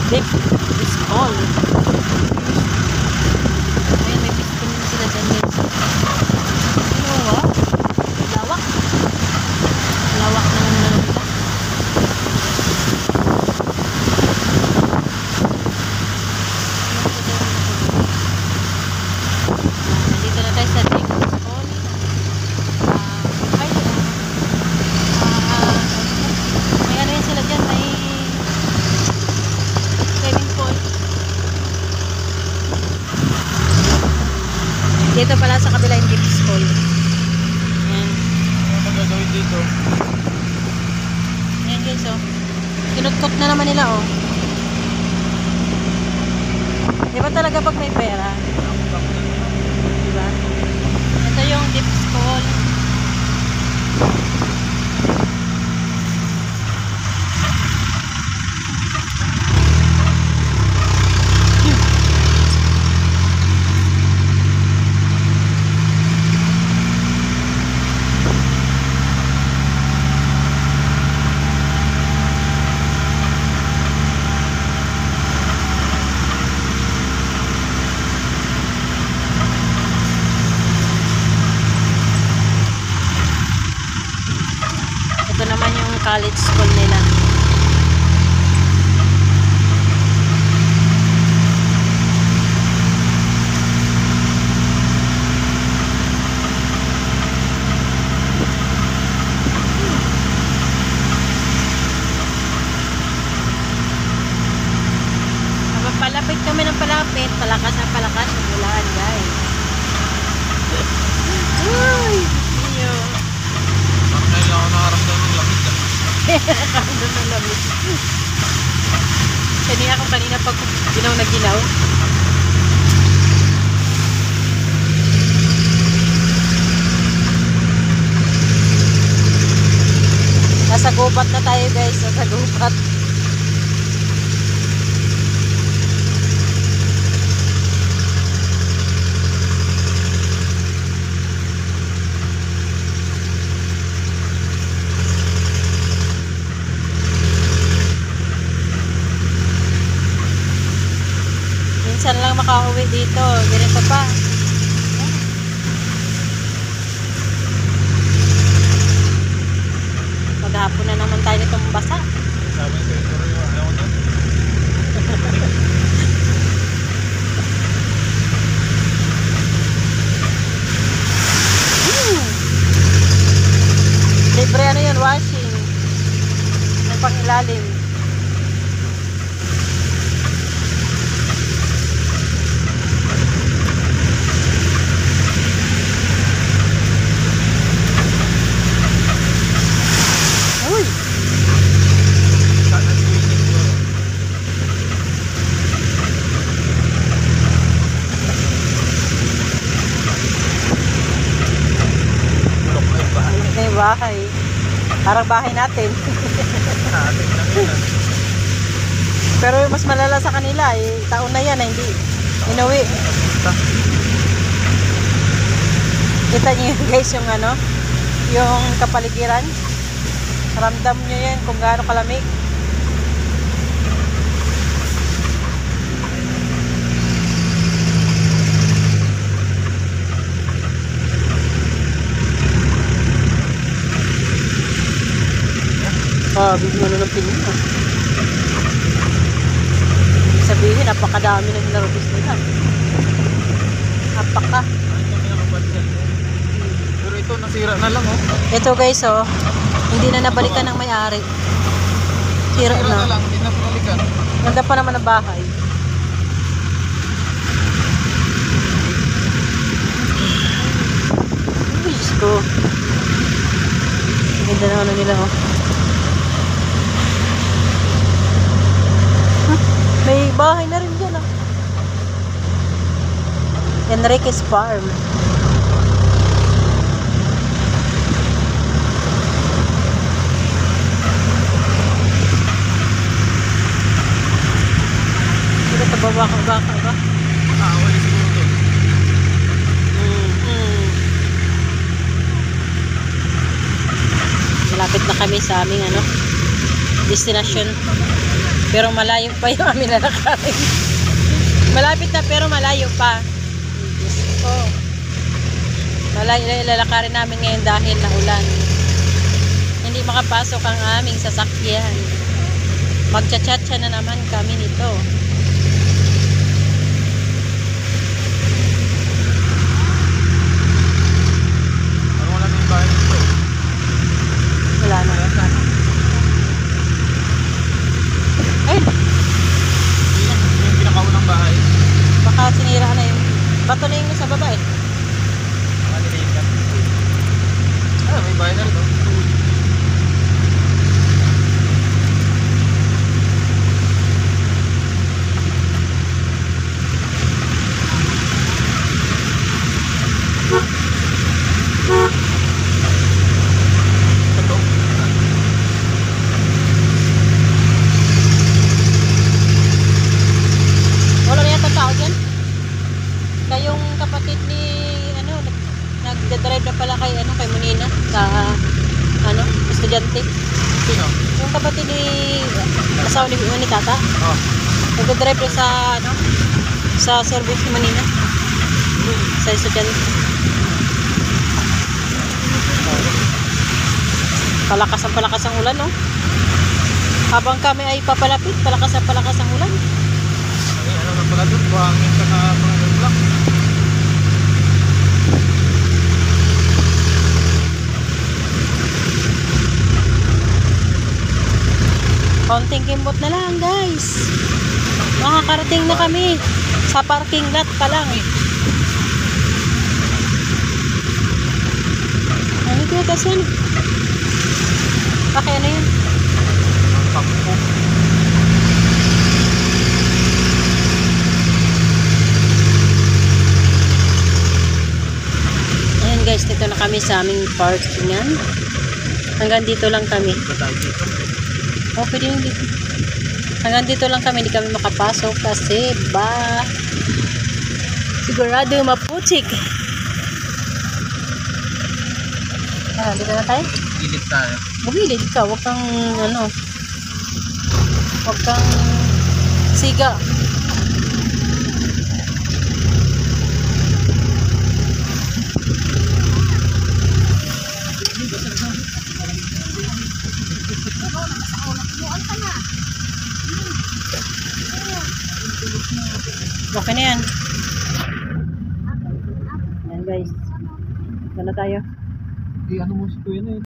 Deep is all. Ayan, may fish pond sila dyan guys. Ano ba? Lawak. Lawak ng nila. Nandito na tayo sa Deep is all. Ay, may ano yan sila dyan, may swimming pool. Dito pala sa kabila yung Deep is all. Ayan. Ano magagawin dito? Ayan guys, oh. Kinutkot na naman nila, oh. Diba talaga pag may pera? Diba? Ito yung Deep is all. Ito naman yung college school nila. Palapit kami ng palapit. Palakas na palakas yung ulan, guys. Uy! Iyo. Bakit ngayon ako nakaramdam ng lamig ah? Nakaramdam ng lamig. Kanina ako pag ginaw na ginaw. Nasa gubat na tayo guys. Nasa gubat. Minsan lang makauwi dito. Ganito pa. Maghapon na naman tayo nitong basa. Sabi ko ito rin yung ayaw na. Libre ano yun, washing. Ng pangilalim. Uy! Sana swimming ko. Bulok na yung bahay. Hindi na yung bahay. Parang bahay natin. Natin lang yun ah. Pero yung mas malala sa kanila, eh, taon na yan, hindi inuwi. Napunta. Kita niyo yun, guys, yung ano, yung kapaligiran. Ramdam niyo yan kung gaano kalamig. Bigyan na ng pinin mo. Sabihin, napakadami ng narobis nila. Napaka. Ay, kami nakabansal. Pero ito nasira na lang oh. Ito guys, oh, hindi na nabalikan ng may-ari. Sira Nasira na na. lang, hindi na pinalikan. Ganda pa naman ang bahay. Uy, Diyos ko. Ang ganda na ano nila, oh. May bahay na rin dyan, ah. Enriquez Farm. Sino ito ba? Baka ba? Wali siguro to. Malapit na kami sa aming ano, destination. Pero malayo pa yung aming lalakarin. Malapit na pero malayo pa. So, malayo lalakarin namin ngayon dahil naulan. Hindi makapasok ang aming sasakyan. Magchat-chat na naman kami nito. Parang wala na yung bahay nito. Wala na. Ayun. Yung pinakaunang bahay. Baka sinira na yung bato na yung sa baba eh. Nakalilig ka. Ah, may bahay na rin. Wala na yata tao dyan. Kayong kapatid ni nagdadrive na pala kay kay Munina sa estudyante. Sino? Yung kapatid ni asawa ni Tata. Oh. Nagdadrive na sa service ni Munina. Sa estudyante. Palakas ang ulan, no? Habang kami ay papalapit, palakas ang ulan. Ay, ano na pala doon? Buhangin ka na mga lang. Konting kimbot na lang, guys. Makakarating na kami sa parking lot pa lang. Ano ito kasi yan? Bakit ano yun? Pampo. Ayan guys, dito na kami sa aming parkingan. Hanggang dito lang kami. Ito tayo dito. Oh, pwede yung dito. Hanggang dito lang kami, hindi kami makapasok kasi sigurado maputik. Dito na tayo. Gilid tayo. Bumilid ka, huwag kang siga. Okay na yan. Ayan guys. Ito na tayo. Ano mo si Kuya na yun?